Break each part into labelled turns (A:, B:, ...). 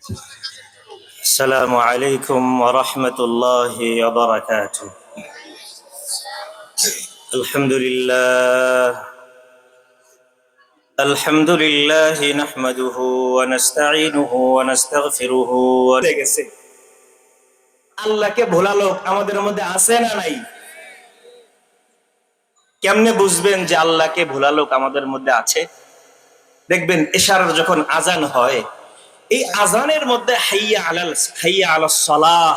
A: السلام عليكم ورحمة الله وبركاته. الحمد لله نحمده ونستعينه ونستغفره. আল্লাহকে ভোলা লোক আমাদের মধ্যে আছে না নাই? কেমনে বুঝবেন যে আল্লাহকে ভোলা লোক আমাদের মধ্যে আছে? দেখবেন এশারার যখন আজান হয়, এই আজানের মধ্যে হাইয়া আলাস সালাহ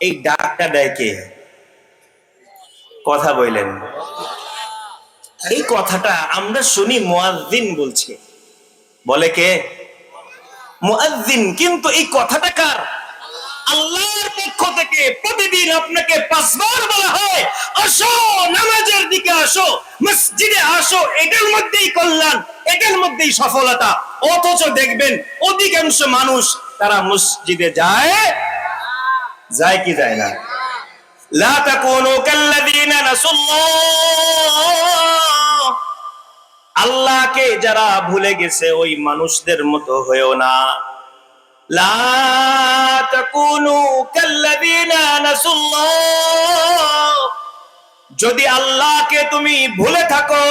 A: এই ডাকটা দেয় কে? কথা বললেন। এই কথাটা আমরা শুনি মুয়াজ্জিন বলছে, বলে কে? মুয়াজ্জিন। কিন্তু এই কথাটা কার? আল্লাহর পক্ষ থেকে প্রতিদিন আপনাকে 5 বার বলা হয়, আসো নামাজের দিকে আসো, মসজিদে আসো। এটার মধ্যেই কল্যাণ, এটার মধ্যেই সফলতা। অথচ দেখবেন অধিকাংশ মানুষ তারা মসজিদে যায় কি যায় না? লা তাকুনু কাল্লাযীনা নাসুল্লাহ, আল্লাহকে যারা ভুলে গেছে ওই মানুষদের মতো হয়েও না। লা তাকুনু কাল্লাযীনা নাসুল্লাহ, যদি আল্লাহকে তুমি ভুলে থাকো,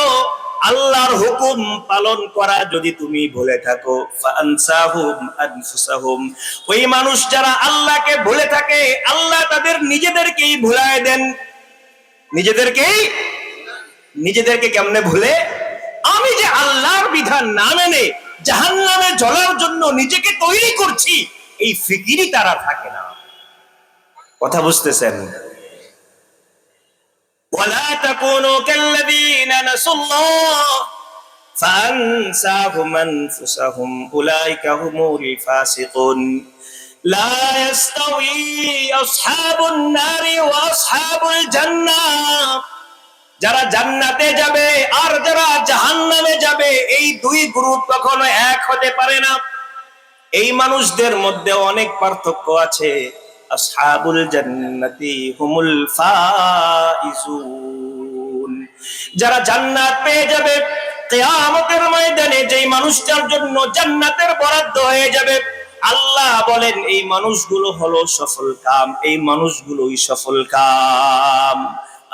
A: আল্লাহর হুকুম পালন করা যদি তুমি ভুলে থাকো, ফাআনসাহুম আনফুসাহুম, ওই মানুষ যারা আল্লাহকে ভুলে থাকে আল্লাহ তাদের নিজেদেরকেই ভুলায় দেন। নিজেদেরকে কেমনে ভুলে? আমি যে আল্লাহর বিধান না মেনে জাহান্নামে জ্বলার জন্য নিজেকে তৈরি করছি, এই ফিকিরই তারা থাকে না। কথা বুঝতেছেন? ওয়ালা তাকুনু কাল্লাযীনা নাসুল্লাহ ফাআনসাহুম আনফুসাহুম উলাইকা হুমুল ফাসিকুন লা ইস্তাওয়ি আসহাবুন নারি ওয়া আসহাবুল জান্নাহ, যারা জান্নাতে যাবে আর যারা জাহান্নামে যাবে এই দুই গ্রুপ কখনো এক হতে পারে না। এই মানুষদের মধ্যে অনেক পার্থক্য আছে। আসহাবুল জান্নাতি হুমুল ফাইজুন, যারা জান্নাত পেয়ে যাবে কিয়ামতের ময়দানে, যেই মানুষটার জন্য জান্নাতের বরাদ্দ হয়ে যাবে, আল্লাহ বলেন এই মানুষগুলো হলো সফল কাম, এই মানুষগুলোই সফল কাম।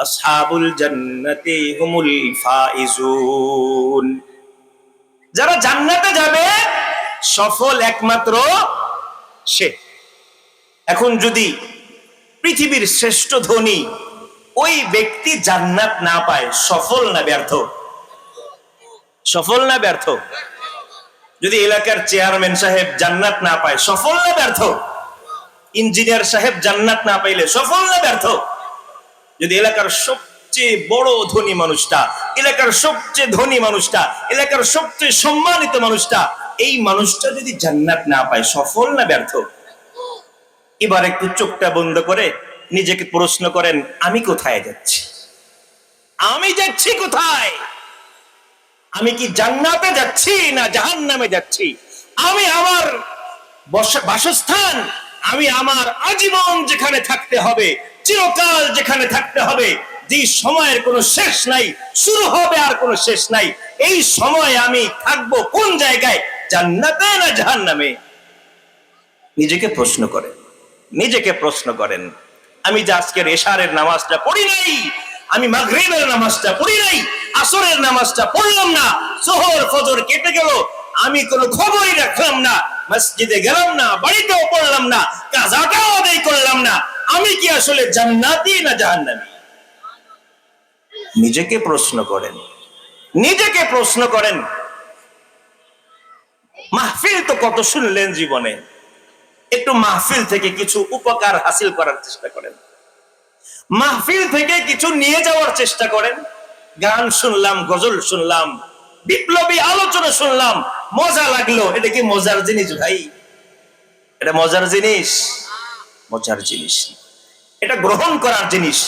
A: আসহাবুল জান্নাতি হুমুল ফাইজুন, যারা জান্নাতে যাবে সফল একমাত্র সে। এখন যদি পৃথিবীর শ্রেষ্ঠ ধনী ওই ব্যক্তি জান্নাত না পায়, সফল না ব্যর্থ? সফল না ব্যর্থ? যদি এলাকার চেয়ারম্যান সাহেব জান্নাত না পায়, সফল না ব্যর্থ? ইঞ্জিনিয়ার সাহেব জান্নাত না পাইলে সফল না ব্যর্থ? যদি এলাকার সবচেয়ে বড় ধনী মানুষটা, এলাকার সবচেয়ে ধনী মানুষটা, এলাকার সবচেয়ে সম্মানিত মানুষটা, এই মানুষটা যদি জান্নাত না পায়, সফল না ব্যর্থ? এবার একটু চোখটা বন্ধ করে নিজেকে প্রশ্ন করেন, আমি কোথায় যাচ্ছি? আমি যাচ্ছি কোথায়? আমি কি জান্নাতে যাচ্ছি না জাহান্নামে যাচ্ছি? আমি আমার বাসস্থান, আমি আমার আজীবন যেখানে থাকতে হবে, চিরকাল যেখানে থাকতে হবে, যে সময়ের কোনো শেষ নাই, শুরু হবে আর কোনো শেষ নাই, এই সময় আমি থাকবো কোন জায়গায়, জান্নাতে না জাহান্নামে? নিজেকে প্রশ্ন করেন, নিজেকে প্রশ্ন করেন। আমি যে আজকের এশারের নামাজটা পড়ি নাই, আমি মাগরিবের নামাজটা পড়ি নাই, আসরের নামাজটা পড়লাম না, যোহর ফজর কেটে গেল, আমি কোনো খবরই রাখলাম না, মসজিদে গেলাম না, বাড়িতেও পড়লাম না, কাযাটাও আদায় করলাম না, আমি কি আসলে জান্নাতি না জাহান্নামী? নিজেকে প্রশ্ন করেন, নিজেকে প্রশ্ন করেন। মাহফিল তো কত শুনলেন জীবনে, একটু মাহফিল থেকে কিছু উপকার হাসিল করার চেষ্টা করেন, মাহফিল থেকে কিছু নিয়ে যাওয়ার চেষ্টা করেন। গান শুনলাম, গজল শুনলাম, বিপ্লবী আলোচনা শুনলাম, মজা লাগলো। এটা কি মজার জিনিস ভাই? এটা মজার জিনিস? মজার জিনিস, এটা গ্রহণ করার জিনিস,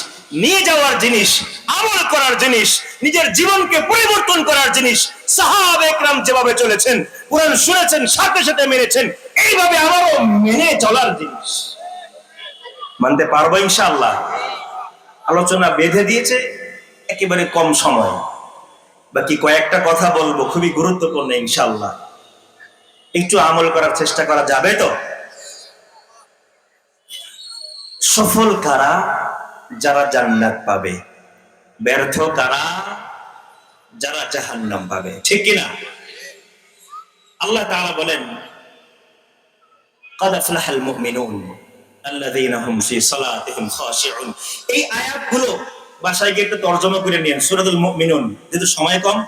A: নিয়ে যাওয়ার জিনিস, আমল করার জিনিস, নিজের জীবনকে পরিবর্তন করার জিনিস। সাহাবা একরাম যেভাবে চলেছেন, কোরআন শুনেছেন, সাথে সাথে মেনেছেন, এইভাবে আমারও মেনে চলার জিনিস। মানতে পারবো ইনশাআল্লাহ? আলোচনা বেঁধে দিয়েছে একেবারে কম সময়, বাকি কয়েকটা কথা বলবো, খুবই গুরুত্বপূর্ণ। ইনশাআল্লাহ একটু আমল করার চেষ্টা করা যাবে তো? সফল কারা? যারা জান্নাত পাবে। ব্যর্থ কারা? যারা জাহান্নাম পাবে। ঠিক কিনা? আল্লাহ তাআলা বলেন, قد أفلح المؤمنون الذين هم في صلاتهم خاشعون। এই আয়াতগুলো বাসায় গিয়ে একটু তরজমা করে নিন, সূরাতুল মুমিনুন, যেহেতু সময় কম।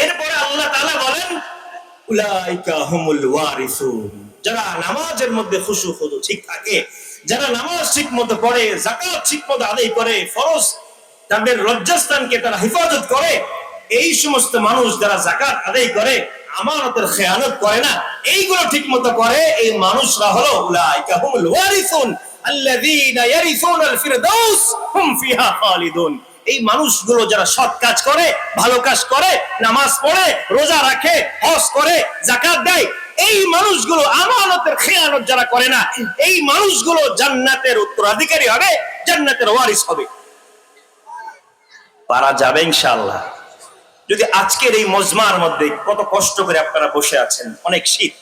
A: এরপরে আল্লাহ তাআলা বলেন, উলাইকা হুমুল ওয়ারিসুন। যারা নামাজের মধ্যে খুশু খুদু ঠিক থাকে, যারা নামাজ ঠিক মতো পড়ে, যাকাত ঠিক মতো আদায় করে, ফরজ তাদের লজ্জাস্থানকে তারা হেফাজত করে, এই সমস্ত মানুষ যারা যাকাত আদায় করে, আমানতের খেয়ানত করে না, এইগুলো ঠিক মতো করে, এই মানুষরা হলো উলাইকা হুমুল ওয়ারিসুন আল্লাযীনা ইয়ারিসুনাল ফিরদাউস হুম ফিহা খালিদুন। এই মানুষগুলো যারা সৎ কাজ করে, ভালো কাজ করে, নামাজ পড়ে, রোজা রাখে, হজ করে, যাকাত দেয়, এই মানুষগুলো আমানতের খেয়ানত যারা করে না, এই মানুষগুলো জান্নাতের উত্তরাধিকারী হবে, জান্নাতের ওয়ারিস হবে। পারা যাবে ইনশাআল্লাহ। যদি আজকের এই মজমার মধ্যে, কত কষ্ট করে আপনারা বসে আছেন, অনেক শীত,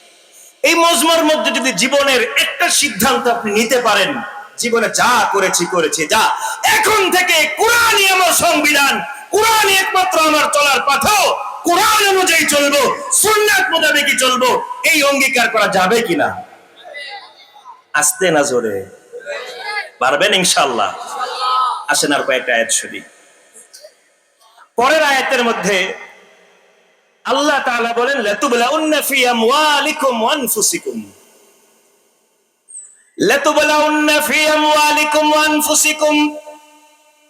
A: এই মজমার মধ্যে যদি জীবনের একটা সিদ্ধান্ত আপনি নিতে পারেন, জীবনে যা করেছি করেছি, যা এখন থেকে কোরআনই আমার সংবিধান, কোরআনই একমাত্র আমার চলার পথ, কোরআন অনুযায়ী চলবো, সুন্নাত মোতাবেকই চলবো, এই অঙ্গীকার করা যাবে কিনা? আস্তে না জোরে? পারবেন ইনশাআল্লাহ। আসেন আর কয়েকটা আয়াত শুনি। পরের আয়াতের মধ্যে আল্লাহ তাআলা বলেন, লাতুবলাউন্না ফি আমওয়ালিকুম ওয়া আনফুসিকুম, লাতুবলাউন্না ফি আমওয়ালিকুম ওয়া আনফুসিকুম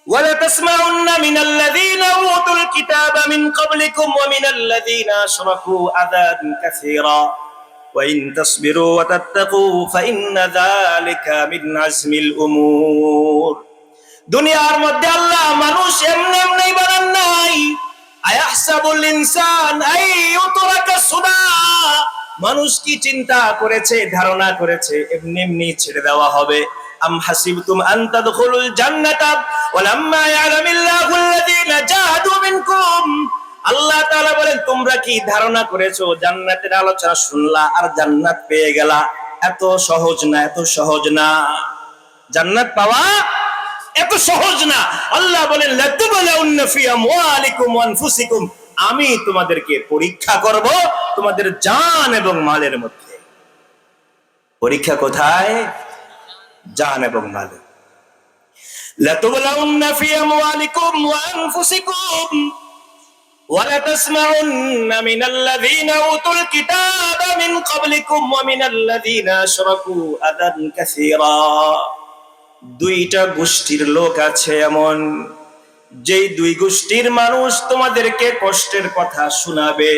A: ওয়া লাতাসমাউন্না মিনাল্লাযীনা উতুল কিতাবা মিন ক্বাবলিকুম ওয়া মিনাল্লাযীনা আশরাকু আযান কাসীরা ওয়া ইন তাসবিরু ওয়া তাত্তাকু ফাইন্না যালিকা মিন আজমিল উমুর। দুনিয়ার মধ্যে আল্লাহ মানুষ এমনি এমনি বানান নাই। আয়াহসাবুল ইনসান আই ইউতরাকা সুদা, মানুষ কি চিন্তা করেছে, ধারণা করেছে এমনি এমনি ছেড়ে দেওয়া হবে? আম হাসিবতুম আন তাদখুলুল জান্নাতা ওয়ালাম্মা ইয়ালামিল্লাহু আল্লাযীনা জাহাদু মিনকুম। আল্লাহ তাআলা বলেন, তোমরা কি ধারণা করেছো জান্নাতের আলোচনা শুনলা আর জান্নাত পেয়ে গেলা? এত সহজ না, এত সহজ না। জান্নাত পাওয়া এত সহজ না। আল্লাহ বলেন, লাতুবলাউন্না ফি আমওয়ালিকুম ওয়া আনফুসিকুম, আমি তোমাদেরকে পরীক্ষা করব তোমাদের জান এবং মালের মধ্যে। পরীক্ষা কোথায়? জান এবং মালে। লাতুবলাউন্না ফি আমওয়ালিকুম ওয়া আনফুসিকুম ওয়া লাতাসমাউন্না মিনাল্লাযীনা উতুল কিতাবা মিন ক্বাবলিকুম ওয়া মিনাল্লাযীনা আশরাকু আযান কাসীরা। দুইটা গোষ্ঠীর লোক আছে এমন, যেই দুই গোষ্ঠীর মানুষ তোমাদেরকে কষ্টের কথা শোনাবে।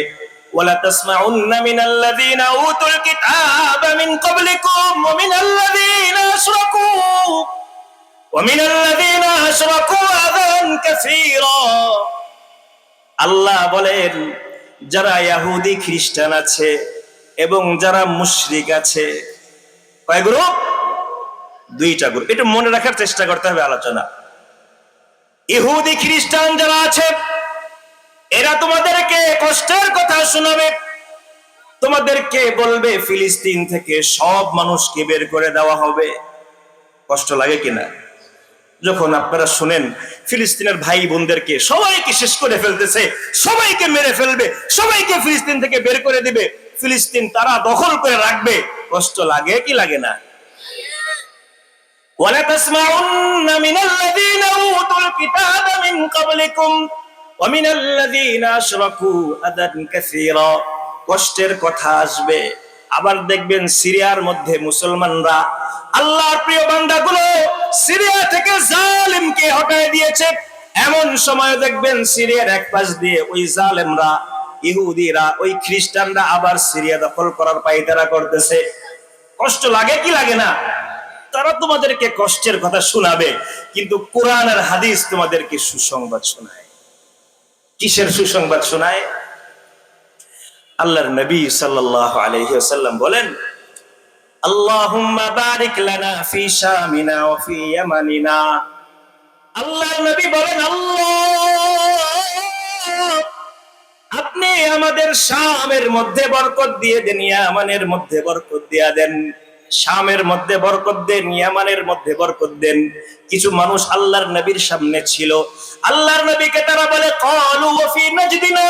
A: ওয়ালা তাসমাউন্না মিনাল্লাযীনা উতুল কিতাবা মিন ক্বাবলিকুম ওয়া মিনাল্লাযীনা আশরাকু আযান কাসীরা। আল্লাহ বলেন, যারা ইহুদি খ্রিস্টান আছে এবং যারা মুশরিক আছে, কয় গ্রুপ? দুইটা গ্রুপ। এটা মনে রাখার চেষ্টা করতে হবে আলোচনা। ইহুদি খ্রিস্টান যারা আছে, এরা তোমাদেরকে কষ্টের কথা শোনাবে, তোমাদেরকে বলবে ফিলিস্তিন থেকে সব মানুষকে বের করে দেওয়া হবে। কষ্ট লাগে কিনা যখন আপনারা শুনেন ফিলিস্তিনের ভাই বোনদেরকে সবাইকে শেষ করে ফেলতেছে, সবাইকে মেরে ফেলবে, সবাইকে ফিলিস্তিন থেকে বের করে দিবে, ফিলিস্তিন তারা দখল করে রাখবে? কষ্ট লাগে কি লাগে না? ওয়ালা তাসমাউন্না মিনাল্লাযীনা উতুল কিতাবা মিন ক্বাবলিকুম ওয়া মিনাল্লাযীনা আশরাকু আযান কাসীরা। কষ্টের কথা আসবে। আবার দেখবেন সিরিয়ার মধ্যে মুসলমানরা, আল্লাহর প্রিয় বান্দাগুলো সিরিয়া থেকে জালিমকে হটায় দিয়েছে। এমন সময় দেখবেন সিরিয়ার এক পাশ দিয়ে ওই জালেমরা, ইহুদিরা, ওই খ্রিস্টানরা আবার সিরিয়া দখল করার পায়তারা করতেছে। কষ্ট লাগে কি লাগে না? তারা তোমাদেরকে কষ্টের কথা শোনাবে, কিন্তু কোরআন আর হাদিস তোমাদেরকে সুসংবাদ শোনায়। কিসের সুসংবাদ শোনায়? আল্লাহর নবী সাল্লাল্লাহু আলাইহি ওয়াসাল্লাম বলেন, আল্লাহুম্মা বারিক লানা ফি শামিনা ওয়া ফি ইয়ামানিনা। আল্লাহর নবী বলেন, আল্লাহ আপনি আমাদের শামের মধ্যে বরকত দিয়ে দেন, ইয়ামানের মধ্যে বরকত দিয়ে দেন। শামের মধ্যে বরকত দেন, ইয়ামানের মধ্যে বরকত দেন। কিছু মানুষ আল্লাহর নবীর সামনে ছিল, আল্লাহর নবীকে তারা বলে ক্বালু ওয়া ফি নাজদিনা,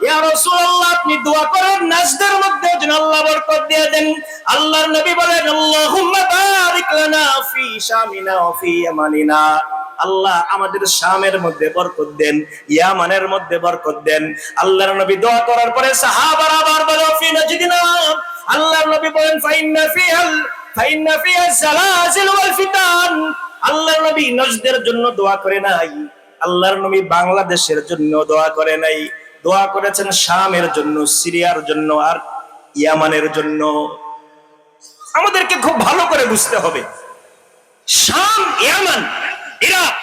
A: ইয়া রাসূলুল্লাহ আপনি দোয়া করেন নাজদের মধ্যে যেন আল্লাহ বরকত দিয়ে দেন। আল্লাহর নবী বলেন আল্লাহুম্মা বারিক লানা ফি শামিনা ওয়া ফি ইয়ামানিনা, আল্লাহ আমাদের শামের মধ্যে বরকত দেন, ইয়ামানের মধ্যে বরকত দেন। আল্লাহর নবী দোয়া করার পরে সাহাবারা আবার বলে ফি নাজদিনা, আল্লাহর নবী বলেন ফাইন্না ফিহা সালাসিল ওয়াল ফিতান। আল্লাহর নবী নজদের জন্য দোয়া করে নাই, আল্লাহর নবী বাংলাদেশের জন্য দোয়া করে নাই, দোয়া করেছেন শামের জন্য, সিরিয়ার জন্য আর ইয়ামানের জন্য। আমাদেরকে খুব ভালো করে বুঝতে হবে শাম, ইয়ামান, ইরাক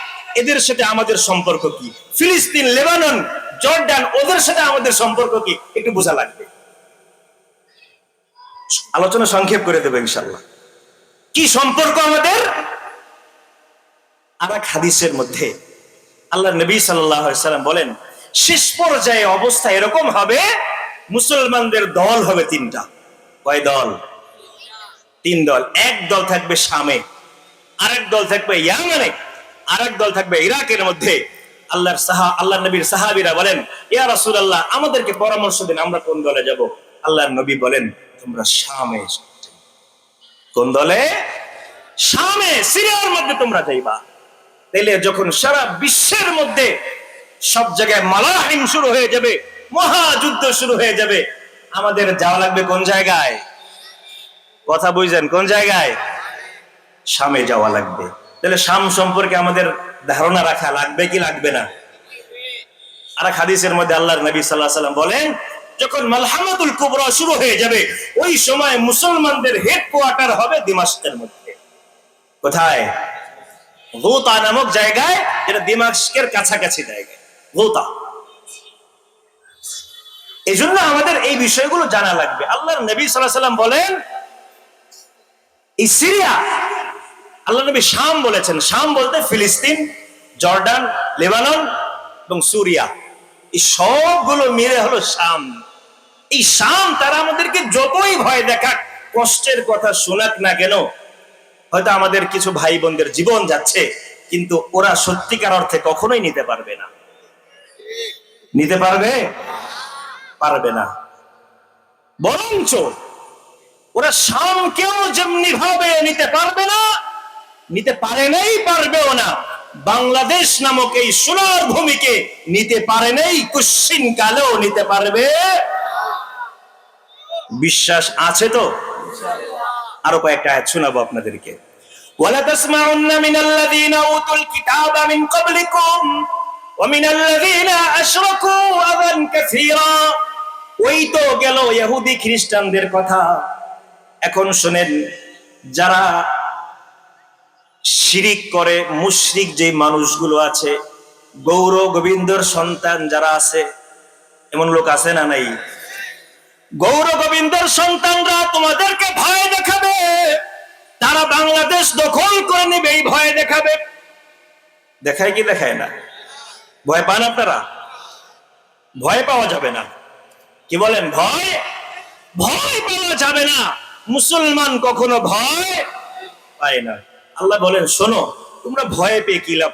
A: এদের সাথে আমাদের সম্পর্ক কি, ফিলিস্তিন, লেবানন, জর্ডান ওদের সাথে আমাদের সম্পর্ক কি, একটু বোঝা লাগবে। আলোচনা সংক্ষেপ করে দেবো ইনশাআল্লাহ। কি সম্পর্ক আমাদের? আর এক হাদিসের মধ্যে আল্লাহর নবী সাল্লাল্লাহু আলাইহি ওয়াসাল্লাম বলেন শেষ পর্যায়ে অবস্থা এরকম হবে, মুসলমানদের দল হবে তিনটা। কয় দল? তিন দল। এক দল থাকবে শামে, আরেক দল থাকবে ইয়ামানে, আরেক দল থাকবে ইরাকের মধ্যে। আল্লাহর নবীর সাহাবীরা বলেন ইয়া রাসূলুল্লাহ আমাদেরকে পরামর্শ দিন আমরা কোন দলে যাব? আল্লাহর নবী বলেন তোমরা শামে। কোন দলে? শামে, সিরিয়ার মধ্যে তোমরা যাইবা। তাইলে যখন সারা বিশ্বের মধ্যে সব জায়গায় মালাহিম শুরু হয়ে যাবে, মহাযুদ্ধ শুরু হয়ে যাবে, আমাদের যাওয়া লাগবে কোন জায়গায়? কথা বুঝছেন? কোন জায়গায়? শামে যাওয়া লাগবে। তাহলে শাম সম্পর্কে আমাদের ধারণা রাখা লাগবে কি লাগবে না? আর এক হাদিসের মধ্যে আল্লাহর নবী সাল্লাল্লাহু আলাইহি ওয়াসাল্লাম বলেন যখন মালহামাতুল কুবরা শুরু হয়ে যাবে ওই সময় মুসলমানদের হেডকোয়ার্টার হবে দিমাশকের মধ্যে। কোথায়? গোতা নামক জায়গায়, যেটা দিমাশকের কাছাকাছি জায়গায়, গোতা। এই জন্য আমাদের এই বিষয়গুলো জানা লাগবে। আল্লাহর নবী সাল্লাল্লাহু আলাইহি ওয়াসাল্লাম বলেন এই সিরিয়া, আল্লাহ নবী শাম বলেছেন, শাম বলতে ফিলিস্তিন, জর্ডান, লেবানন এবং সুরিয়া, এই সবগুলো মিলে হলো শাম। এই শাম তারা আমাদেরকে যতই ভয় দেখাক, কষ্টের কথা শোনাক না কেন, হয়তো আমাদের কিছু ভাই বোনদের জীবন যাচ্ছে, কিন্তু ওরা সত্যিকার অর্থে কখনোই নিতে পারবে না। নিতে পারবে? পারবে না। বরঞ্চ ওরা শামকেও যেমনি ভাবে নিতে পারবে না, নিতে পারে নাই, পারবেও না। বাংলাদেশ নামক এই সোনার ভূমিকে নিতে পারে নাই, কুশ্চিন কালেও নিতে পারবে। বিশ্বাস আছে তো? আরো কয়েকটা আয়াত শোনাবো আপনাদেরকে। ওয়ালা তাসমাউন্না মিনাল্লাযীনা উতুল কিতাবা মিন ক্বাবলিকুম ওয়া মিনাল্লাযীনা আশরাকু আযান কাসীরা। ওই তো গেল ইহুদি খ্রিস্টানদের কথা। এখন শুনেন, যারা শিরিক করে, মুশরিক যে মানুষগুলো আছে, গৌর গোবিন্দর সন্তান যারা আছে, এমন লোক আছে না নাই? গৌর গোবিন্দর সন্তানরা তোমাদেরকে ভয় দেখাবে, তারা বাংলাদেশ দখল করে নেবে, এই ভয় দেখাবে। দেখায় কি দেখায় না? ভয় পান আপনারা? ভয় পাওয়া যাবে না। কি বলেন? ভয় পাওয়া যাবে না। মুসলমান কখনো ভয় পায় না। আল্লাহ বলেন শোনো, তোমরা ভয় পেয়ে কি লাভ?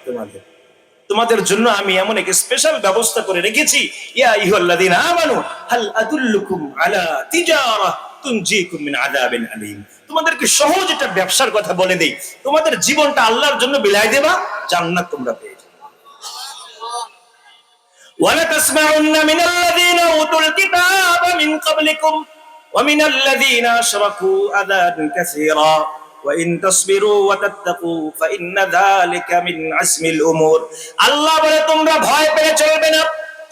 A: তোমাদের জন্য আমি এমন এক স্পেশাল ব্যবস্থা করে রেখেছি। ইয়া আইয়ুহাল্লাযীনা আমানু হাল আদুল্লুকুম আলা তিজারা তুনজিকুম মিন আযাবিন আলীম। তোমাদেরকে সহজ একটা ব্যবসার কথা বলে দেই, তোমাদের জীবনটা আল্লাহর জন্য বিলায় দেবা, জান্নাত তোমরা পেয়ে যাবে। ওয়ালা তাসমাউন্না মিনাল্লাযীনা উতুল কিতাবা মিন ক্বাবলিকুম ওয়া মিনাল্লাযীনা আশরাকু আযান কাসীরা ওয়া ইন তাসবিরু ওয়া তাত্তাকু ফাইন্না যালিকা মিন আসমিল উমুর। আল্লাহ বলে তোমরা ভয় পেয়ে চলবে না।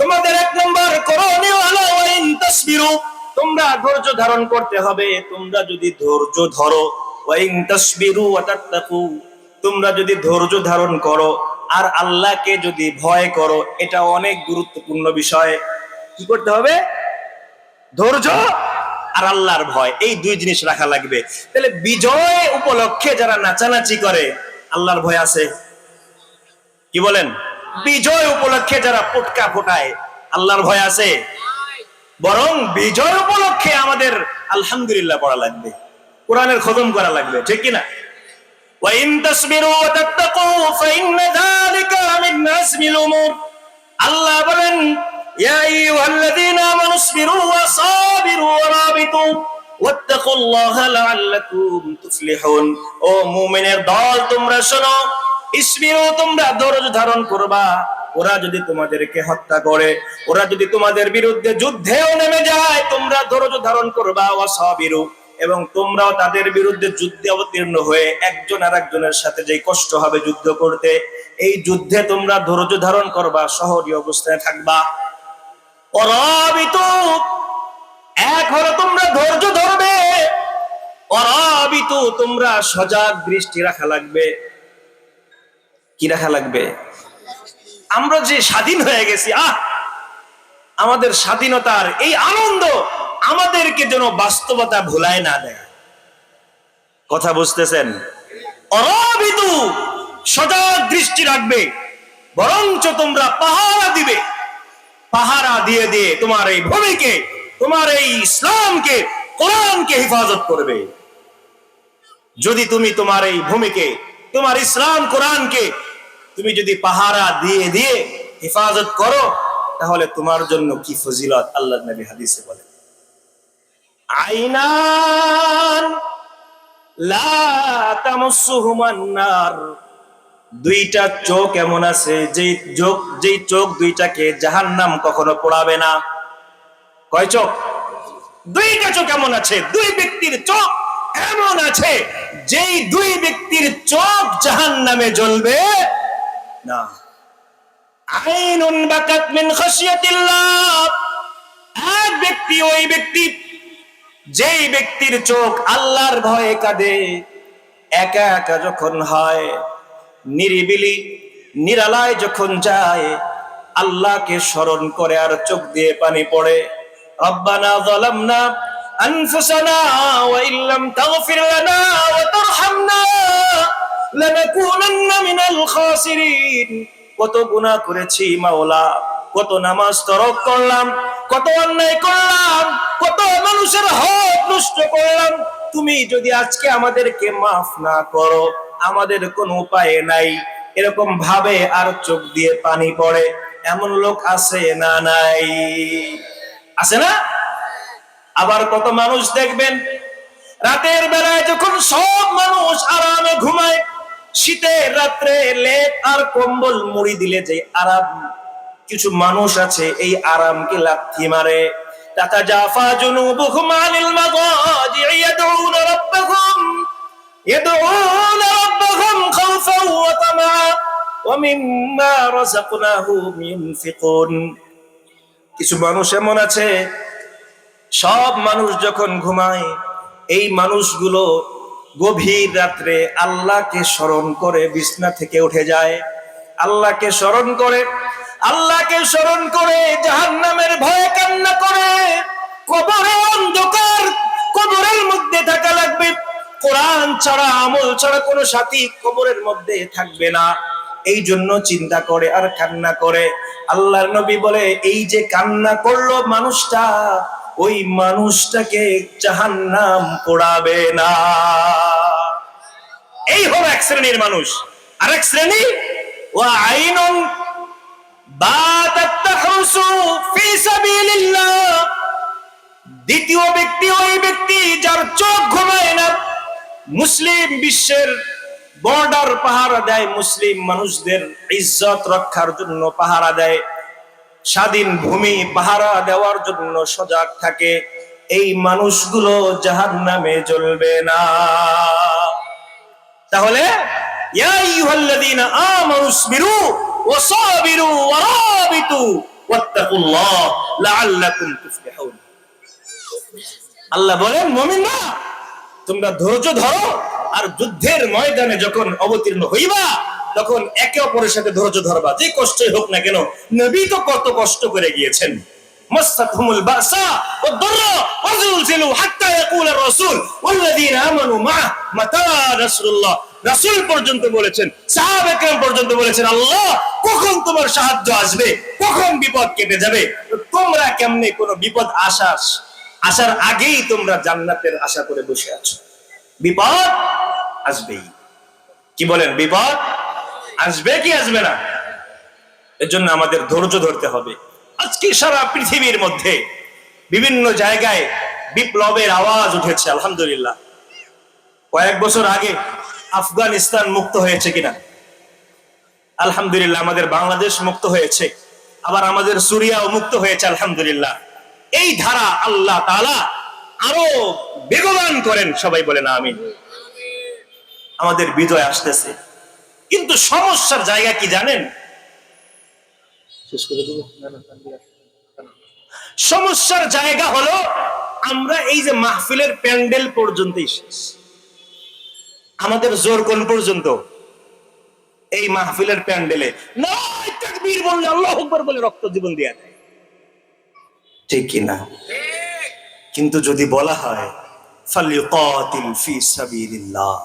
A: তোমাদের এক নম্বর করণীয় হলো ওয়া ইন তাসবিরু, তোমরা ধৈর্য ধারণ করতে হবে। তোমরা যদি ধৈর্য ধরো, ওয়া ইন তাসবিরু ওয়া তাত্তাকু, তোমরা যদি ধৈর্য ধারণ করো আর আল্লাহকে যদি ভয় করো, এটা অনেক গুরুত্বপূর্ণ বিষয়। কি করতে হবে? ধৈর্য আর আল্লাহর ভয়, এই দুই জিনিস রাখা লাগবে। তাহলে বিজয় উপলক্ষে যারা নাচানাচি করে, আল্লাহর ভয় আছে? কি বলেন? বিজয় উপলক্ষে যারা পটকা ফোটায়, আল্লাহর ভয় আছে? বরং বিজয় উপলক্ষে আমাদের আলহামদুলিল্লাহ পড়া লাগবে। কোরআনের খতম করা লাগবে, ঠিক কি না? ওয়া ইন তাসবিরু ওয়া তাত্তাকু ফাইন্না যালিকা মিন আসমিল উমুর। আল্লাহ বলেন, ইয়া আইয়ুহাল্লাযীনা আমানু ইসবিরু ওয়া সাবিরু ওয়া রাবিতু ওয়াত্তাকুল্লাহা লাআল্লাকুম তুফলিহুন। ও মুমিনের দল, তোমরা শোনো, ইসবিরু, তোমরা ধৈর্য ধারণ করবা। ওরা যদি তোমাদেরকে হত্যা করে, ওরা যদি তোমাদের বিরুদ্ধে যুদ্ধেও নেমে যায়, তোমরা ধৈর্য ধারণ করবা। ওয়া সাবিরু, এবং তোমরাও তাদের বিরুদ্ধে যুদ্ধে অবতীর্ণ হয়ে একজন আরেকজনের সাথে যে কষ্ট হবে যুদ্ধ করতে, এই যুদ্ধে তোমরা ধৈর্য ধারণ করবা, শহরী অবস্থায় থাকবা। অরাবিতু, এক হলো তোমরা ধৈর্য ধরবে, অরাবিতু, তোমরা সজাগ দৃষ্টি রাখা লাগবে। কি রাখা লাগবে? আমরা যে স্বাধীন হয়ে গেছি, আমাদের স্বাধীনতার এই আনন্দ আমাদেরকে যেন বাস্তবতা ভুলায় না দেয়। কথা বুঝতেছেন? অরাবিতু, সজাগ দৃষ্টি রাখবে, বরঞ্চ তোমরা পাহারা দিবে। পাহারা দিয়ে দিয়ে তোমার এই ভূমিকে, তোমার এই ইসলামকে, কোরআনকে হেফাজত করবে। যদি তুমি তোমার এই ভূমিকে, তোমার ইসলাম কোরআনকে তুমি যদি পাহারা দিয়ে দিয়ে হেফাজত করো, তাহলে তোমার জন্য কি ফজিলত। আল্লাহর নবী হাদিসে বলেন, আইনান লা তামাসসুহুমান নার, দুইটা চোখ এমন আছে যেই চোখ দুইটাকে জাহান্নাম কখনো পোড়াবে না। কয় চোখ? দুইটা চোখ এমন আছে, দুই ব্যক্তির চোখ এমন আছে যেই দুই ব্যক্তির চোখ জাহান্নামে জ্বলবে না। আইনুন বাকাত মিন খাশিয়াতিল্লাহ, এক ব্যক্তি, ওই ব্যক্তি যেই ব্যক্তির চোখ আল্লাহর ভয়ে কাঁদে, একা একা যখন হয়, নিরিবিলি নিরালায় যখন যায়, আল্লাহকে স্মরণ করে আর চোখ দিয়ে পানি পড়ে। রব্বানা যালামনা আনফুসানা ওয়া ইল্লাম তাগফির লানা ওয়া তারহামনা লানাকুনান্না মিনাল খাসিরিন। কত গুনাহ করেছি মাওলা, কত নামাজ তরক করলাম, কত অন্যায় করলাম, কত মানুষের হক নষ্ট করলাম। তুমি যদি আজকে আমাদেরকে মাফ না করো, আমাদের কোনো উপায় নাই। এরকম ভাবে আর চোখ দিয়ে পানি পড়ে এমন লোক আছে না? নাই? আছে না? আবার কত মানুষ দেখবেন রাতের বেলায় যখন সব মানুষ আরামে ঘুমায়, শীতের রাত্রে লেপ আর কম্বল মুড়ি দিলে যে আরাম, কিছু মানুষ আছে এই আরামকে লাথি মারে। তাতাজাফা জুনুবুহুম আনিল মাদাজি ইয়াদউনা রাব্বাহুম খাওফান ওয়া তামআ ওয়া মিম্মা রাযাকনাহুম ইউনফিকুন। কিছু মানুষ এমন আছে, সব মানুষ যখন ঘুমায়, এই মানুষগুলো গভীর রাত্রে আল্লাহকে স্মরণ করে বিছনা থেকে উঠে যায়, আল্লাহকে স্মরণ করে, আল্লাহকে স্মরণ করে জাহান্নামের ভয়ে কান্না করে। কবরে অন্ধকার, কবরের মধ্যে থাকা লাগবে, কোরআন ছাড়া, আমল ছাড়া কোনো সাথী কবরের মধ্যে থাকবে না। এই জন্য চিন্তা করে আর কান্না করে। আল্লাহর নবী বলে, এই যে কান্না করলো মানুষটা, ওই মানুষটাকে জাহান্নাম পোড়াবে না। এই হলো এক শ্রেণীর মানুষ। আরেক শ্রেণী, ওয়া আইনুন বাতাত তাহরুসু ফি সাবিলিল্লাহ, দ্বিতীয় ব্যক্তি ওই ব্যক্তি যার চোখ ঘুমায় না, মুসলিম বিশ্বের বর্ডার পাহারা দেয়, মুসলিম মানুষদের ইজ্জত রক্ষার জন্য পাহারা দেয়, স্বাধীন ভূমি পাহারা দেওয়ার জন্য সজাগ থাকে। এই মানুষগুলো জাহান্নামে জ্বলবে না। তাহলে ইয়া আইয়ুহাল্লাযীনা আমানু ইসবিরু ওয়া সাবিরু ওয়া রাবিতু ওয়াত্তাকুল্লাহ লাআল্লাকুম তুফলিহুন। আল্লাহ বলেন, মুমিনরা তোমরা ধৈর্য ধরো, আর যুদ্ধের ময়দানে যখন অবতীর্ণ হইবা, তখন একে অপরের সাথে ধৈর্য ধরবা, যে কষ্টই হোক না কেন। নবী তো কত কষ্ট করে গিয়েছেন। মাসাতহুমুল বাসা ওয়াদ-দাররা ওয়াযুলজিলু হাত্তা ইয়াকুলা রাসূল ওয়াল্লাযীনা আমানু মা'আ মাতা রাসূলুল্লাহ। রাসূল পর্যন্ত বলেছেন, সাহাবায়ে কেরাম পর্যন্ত বলেছেন, আল্লাহ কখন তোমার সাহায্য আসবে, কখন বিপদ কেটে যাবে। তোমরা কেমনে কোনো বিপদ আসার আগেই তোমরা জান্নাতের আশা করে বসে আছো। বিপদ আসবেই। কি বলেন, বিপদ আসবে কি আসবে না? এর জন্য আমাদের ধৈর্য ধরতে হবে। আজকে সারা পৃথিবীর মধ্যে বিভিন্ন জায়গায় বিপ্লবের আওয়াজ উঠেছে, আলহামদুলিল্লাহ। কয়েক বছর আগে আফগানিস্তান মুক্ত হয়েছে কিনা? আলহামদুলিল্লাহ। আমাদের বাংলাদেশ মুক্ত হয়েছে, আবার আমাদের সুরিয়াও মুক্ত হয়েছে, আলহামদুলিল্লাহ। এই ধারা আল্লাহ তাআলা আরো বেগবান করেন, সবাই বলেন আমিন। আমাদের বিজয় আসতেছে, কিন্তু সমস্যার জায়গা কি জানেন? সমস্যার জায়গা হলো আমরা এই যে মাহফিলের প্যান্ডেল পর্যন্তই শেষ। আমাদের জোর কোন পর্যন্ত? এই মাহফিলের প্যান্ডেলে নারায়ে তাকবীর বললে, আল্লাহু আকবার বলে রক্ত জীবন দিয়া দেয়, ঠিক কিনা? কিন্তু যদি বলা হয় ফালইউকাতিল ফি সাবিলিল্লাহ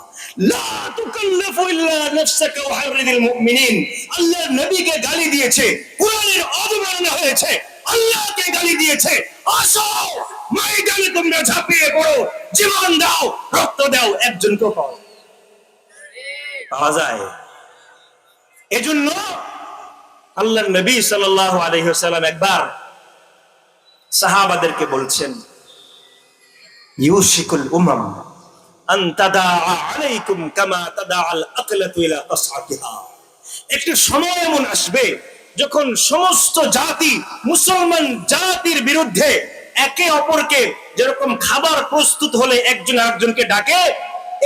A: লা তুকাল্লিফু ইল্লা নাফসাকা ওয়া হাররিদিল মুমিনিন, আল্লাহর নবীকে গালি দিয়েছে, কোরআনের অবমাননা হয়েছে, আল্লাহকে গালি দিয়েছে, আসো ময়দানে তোমরা ঝাঁপিয়ে পড়ো, জীবন দাও, রক্ত দাও, একজনকে পাওয়া যায়? এজন্য আল্লাহর নবী সাল্লাল্লাহু আলাইহি ওয়াসাল্লাম একবার সাহাবাদেরকে বলছেন, ইউশিকুল উমাম আন তাদা আলাইকুম কামা তাদা আল আকলাতু ইলা তাসআতিহা। একটা সময় এমন আসবে যখন সমস্ত জাতি মুসলমান জাতির বিরুদ্ধে একে অপরকে যেরকম খাবার প্রস্তুত হলে একজন আরেকজনকে ডাকে,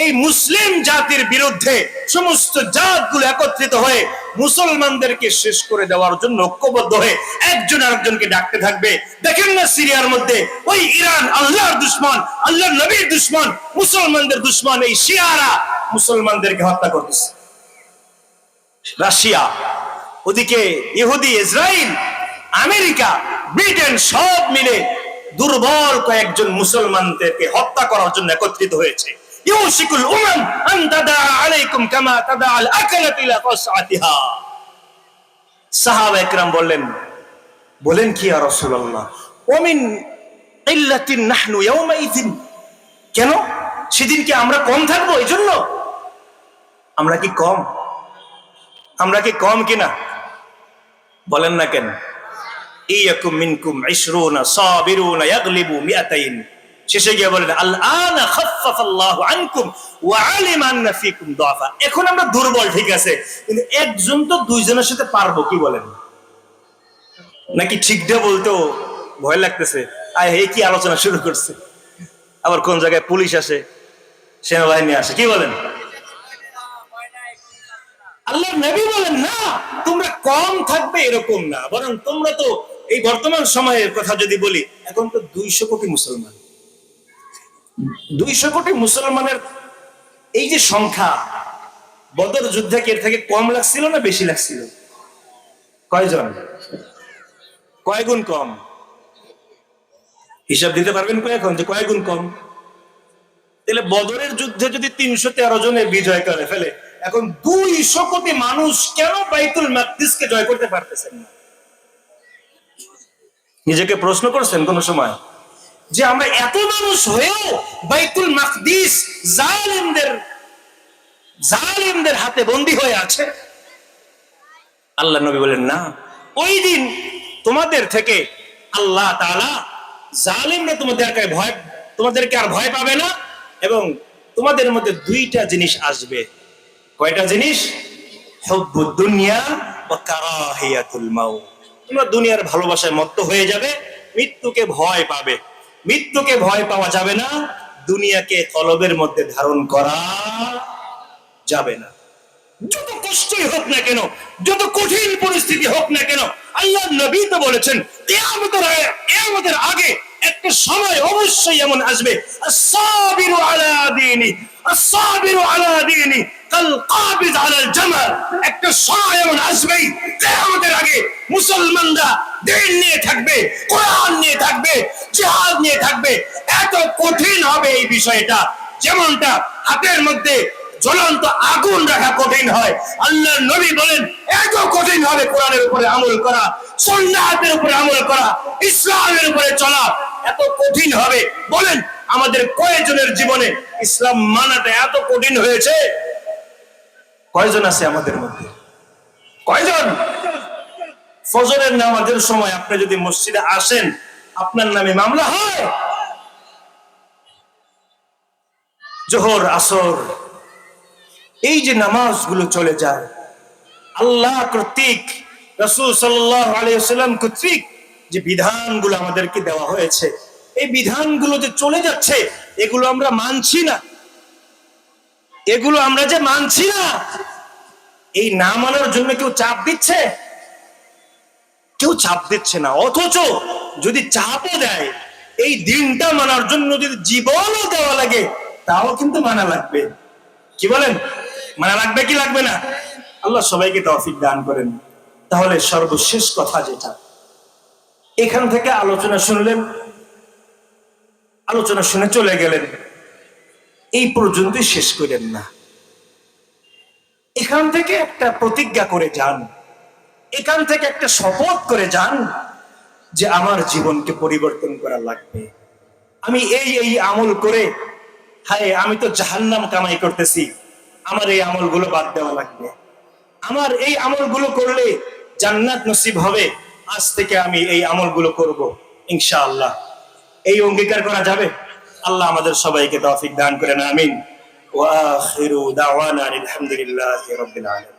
A: এই মুসলিম জাতির বিরুদ্ধে সমস্ত জাতগুলো একত্রিত হয়ে মুসলমানদেরকে শেষ করে দেওয়ার জন্য ঐক্যবদ্ধ হয়ে একজন আরেকজনকে ডাকতে থাকবে। দেখেন না সিরিয়ার মধ্যে ওই ইরান আল্লাহর দুশমন, আল্লাহর নবীর দুশমন, মুসলমানদের দুশমন, এই শিয়ারা মুসলমানদেরকে হত্যা করতেছে। রাশিয়া, ওদিকে ইহুদি, ইসরায়েল, আমেরিকা, ব্রিটেন সব মিলে দুর্বল কয়েকজন মুসলমানদেরকে হত্যা করার জন্য একত্রিত হয়েছে। ইউশিকুল উমাম আন তাদা আলাইকুম কামা তাদা আল আকলাতু ইলা তাসআতিহা। সাহাবা একরাম বলেন কি ইয়া রাসূলুল্লাহ, ওমিন ইল্লাতিন নাহনু ইয়াওমাইযিন, কেন সেদিন কি আমরা কম থাকবো? এজন্য আমরা কি কম? আমরা কি কম কিনা? বলেন না কেন? ইয়াকুম মিনকুম 20 সাবিরুনা ইয়াগলিবু 200। শেষে গিয়ে বলেন আল আনা খাফফাল্লাহু আনকুম ওয়া আলিমা আন্না ফীকুম দুআফা। এখন আমরা দুর্বল, ঠিক আছে, কিন্তু একজন তো দুইজনের সাথে পারবো, কি বলেন? নাকি ঠিকটা বলতেও ভয় লাগতেছে? আয় হে, কি আলোচনা শুরু করছে, আবার কোন জায়গায় পুলিশ আসে, সেনাবাহিনী আসে, কি বলেন? আল্লাহর নবী বলেন না তোমরা কম থাকবে, এরকম না, বরং তোমরা তো এই বর্তমান সময়ের কথা যদি বলি, এখন তো 200 কোটি মুসলমান। 200 কোটি মুসলমানের এই যে সংখ্যা, বদর যুদ্ধে কি এর থেকে কম লাগছিল না বেশি লাগছিল? কয়জন, কয় গুণ কম? হিসাব দিতে পারবেন এখন যে কয় গুণ কম? তাহলে বদরের যুদ্ধে যদি 313 জনের বিজয় করে ফেলে, এখন 200 কোটি মানুষ কেন বাইতুল মাকদিসকে জয় করতে পারতেছেন না? নিজেকে প্রশ্ন করছেন কোন সময় যে আমরা এত মানুষ হয়েও বাইতুল মাকদিস জালিমদের হাতে বন্দী হয়ে আছে? আল্লাহ নবী বলেন না, ওই দিন তোমাদের থেকে আল্লাহ তাআলা জালিমরা তোমাদেরকে আর ভয় পাবে না, এবং তোমাদের মধ্যে 2টা জিনিস আসবে। কয়টা জিনিস? হুব্বুদ দুনিয়া ওয়া কারাহিয়াতুল মাউত। তোমরা দুনিয়ার ভালোবাসায় মত্ত হয়ে যাবে, মৃত্যুকে ভয় পাবে। মৃত্যুকে ভয় পাওয়া যাবে না, দুনিয়াকে কলবের মধ্যে ধারণ করা যাবে না। যত কষ্টই হোক না কেন, যত কঠিন পরিস্থিতি হোক না কেন, আল্লাহ নবী তো বলেছেন কিয়ামতের আগে একটা সময় অবশ্যই এমন আসবে, আস-সাবিরু আলা দীনি, আস-সাবিরু আলা দীনি কাল কাবিজ আলাল জামাল। একটা সময় এমন আসবেই কিয়ামতের আগে মুসলমানরা দ্বীন নিয়ে থাকবে, কোরআন নিয়ে থাকবে, জিহাদ নিয়ে থাকবে। এত কঠিন হবে এই বিষয়টা, যেমনটা হাতের মধ্যে জ্বলন্ত আগুন রাখা কঠিন হয়, আল্লাহর নবী বলেন এত কঠিন হবে কোরআনের উপরে আমল করা, সুন্নাতের উপরে আমল করা, ইসলামের উপরে চলা এত কঠিন হবে। বলেন আমাদের কয়জনের জীবনে ইসলাম মানাটা এত কঠিন হয়েছে? কয়জন আছে আমাদের মধ্যে? কয়জন? ফজরের নামাজের সময় আপনি যদি মসজিদে আসেন, আপনার নামে মামলা হয়। জোহর আসর এই যে নামাজগুলো চলে যায়, আল্লাহ কর্তৃক, রাসূল সাল্লাল্লাহু আলাইহি ওয়াসাল্লাম কর্তৃক যে বিধানগুলো আমাদেরকে দেওয়া হয়েছে, এই বিধানগুলো যে চলে যাচ্ছে, এগুলো আমরা মানছি না। এগুলো আমরা যে মানছি না, এই না মানার জন্য কেউ চাপ দিচ্ছে? কেউ চাপ দিচ্ছে না। অথচ যদি চাপও দেয়, এই দিনটা মানার জন্য যদি জীবনও দেওয়া লাগে, তাও কিন্তু মানা লাগবে। কি বলেন? মানা লাগবে কি লাগবে না? আল্লাহ সবাইকে তৌফিক দান করেন। তাহলে সর্বশেষ কথা যেটা, এখান থেকে আলোচনা শুনলেন, আলোচনা শুনে চলে গেলেন, এই পর্যন্তই শেষ করেন না। এখান থেকে একটা প্রতিজ্ঞা করে যান, এখান থেকে একটা শপথ করে যান যে আমার জীবনকে পরিবর্তন করা লাগবে। আমি এই আমল করে, হায় আমি তো জাহান্নাম কামাই করতেছি, আমার এই আমলগুলো বাদ দেওয়া লাগবে। আমার এই আমলগুলো করলে জান্নাত নসিব হবে, আজ থেকে আমি এই আমলগুলো করব ইনশাআল্লাহ। এই অঙ্গীকার করা যাবে? আল্লাহ আমাদের সবাইকে তৌফিক দান করেন, আমিন। ওয়া আখিরু দাওয়ানা আলহামদুলিল্লাহি রাব্বিল আলামিন।